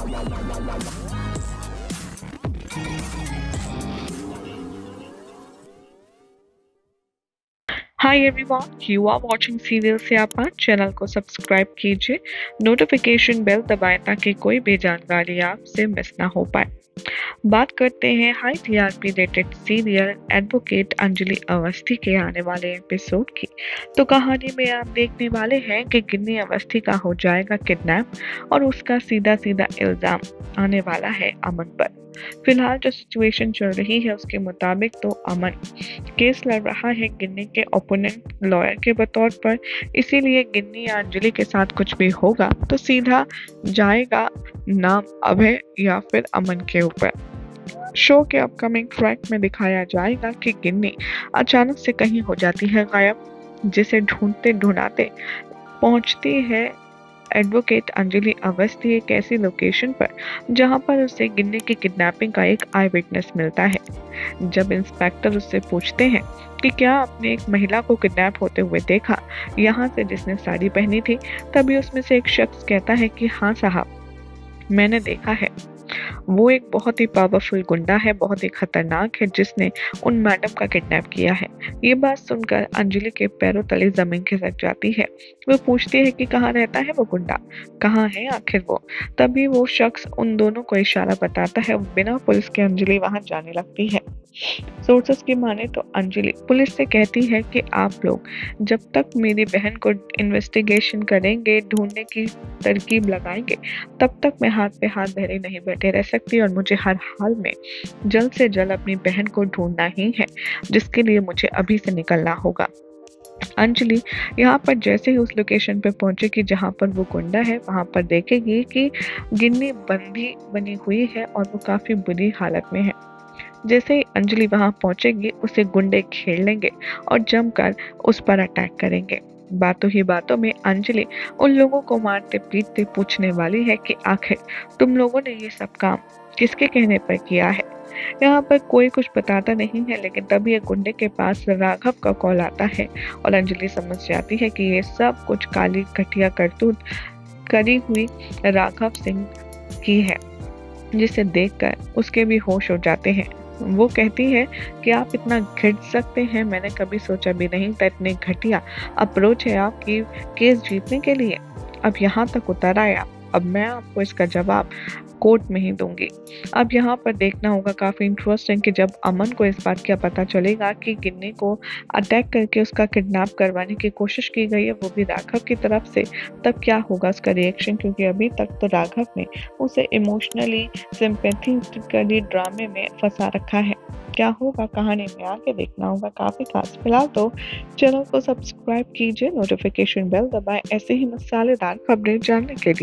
Hi everyone, you are watching serial Siyapa. Channel को subscribe कीजिए, notification bell दबाएं ताकि कोई भी जानकारी आपसे मिस ना हो पाए। बात करते हैं high TRP rated serial advocate Anjali Awasthi के आने वाले एपिसोड की। तो कहानी में आप देखने वाले हैं कि गिन्नी अवस्थी का हो जाएगा किडनैप और उसका सीधा सीधा इल्जाम आने वाला है अमन पर। फिलहाल जो सिचुएशन चल रही है उसके मुताबिक तो अमन केस लड़ रहा है गिन्नी के ओपोनेंट लॉयर के बतौर पर, इसीलिए गिन्नी या अंजलि के साथ कुछ भी होगा तो सीधा जाएगा नाम अभय या फिर अमन के ऊपर। शो के अपकमिंग ट्रैक में दिखाया जाएगा कि गिन्नी अचानक से कहीं हो जाती है गायब, जिसे ढूंढते ढूंढाते पहुंचती है एडवोकेट अंजलि अवस्थी एक ऐसी लोकेशन पर जहां पर उसे गिन्नी की किडनैपिंग का एक आई विटनेस मिलता है। जब इंस्पेक्टर उससे पूछते हैं कि क्या आपने एक महिला को किडनैप होते हुए देखा यहाँ से जिसने साड़ी पहनी थी, तभी उसमें से एक शख्स कहता है कि हाँ साहब, मैंने देखा है। वो एक बहुत ही पावरफुल गुंडा है, बहुत ही खतरनाक है, जिसने उन मैडम का किडनैप किया है। ये बात सुनकर अंजलि के पैरों तले जमीन खिसक जाती है। वो पूछती है कि कहाँ रहता है वो गुंडा, कहाँ है आखिर वो। तभी वो शख्स उन दोनों को इशारा बताता है। बिना पुलिस के अंजलि वहां जाने लगती है। सोर्सेस की माने तो अंजलि पुलिस से कहती है कि आप लोग जब तक मेरी बहन को इन्वेस्टिगेशन करेंगे, ढूंढने की तरकीब लगाएंगे, तब तक मैं हाथ पे हाथ धरे नहीं बैठे रह सकती और मुझे हर हाल में जल्द से जल्द अपनी बहन को ढूंढना ही है, जिसके लिए मुझे अभी से निकलना होगा। अंजलि यहाँ पर जैसे ही उस लोकेशन पे पहुंचेगी जहाँ पर वो गुंडा है, वहां पर देखेगी कि गिन्नी बंदी बनी हुई है और वो काफी बुरी हालत में है। जैसे ही अंजलि वहां पहुंचेगी उसे गुंडे घेर लेंगे और जमकर उस पर अटैक करेंगे। बातों ही बातों में अंजलि उन लोगों को मारते पीटते पूछने वाली है कि आखिर तुम लोगों ने ये सब काम किसके कहने पर किया है। यहाँ पर कोई कुछ बताता नहीं है, लेकिन तभी एक गुंडे के पास राघव का कॉल आता है और अंजलि समझ जाती है कि ये सब कुछ काली घटिया करतूत करी हुई राघव सिंह की है, जिसे देखकर उसके भी होश उड़ जाते हैं। वो कहती है कि आप इतना घिट सकते हैं, मैंने कभी सोचा भी नहीं था। इतनी घटिया अप्रोच है आपकी केस जीतने के लिए। अब यहाँ तक उतर आया, अब मैं आपको इसका जवाब कोर्ट में ही दूंगी। अब यहाँ पर देखना होगा काफी इंटरेस्टिंग कि जब अमन को इस बात का पता चलेगा कि गिन्नी को अटैक करके उसका किडनैप करवाने की कोशिश की गई है, वो भी राघव की तरफ से, तब क्या होगा उसका रिएक्शन। क्योंकि अभी तक तो राघव ने उसे इमोशनली सिंपैथेटिकली ड्रामे में फंसा रखा है। क्या होगा कहानी में आगे देखना होगा काफी खास। फिलहाल तो चैनल को सब्सक्राइब कीजिए, नोटिफिकेशन बेल दबाएं ऐसे ही मसालेदार खबरें जानने के लिए।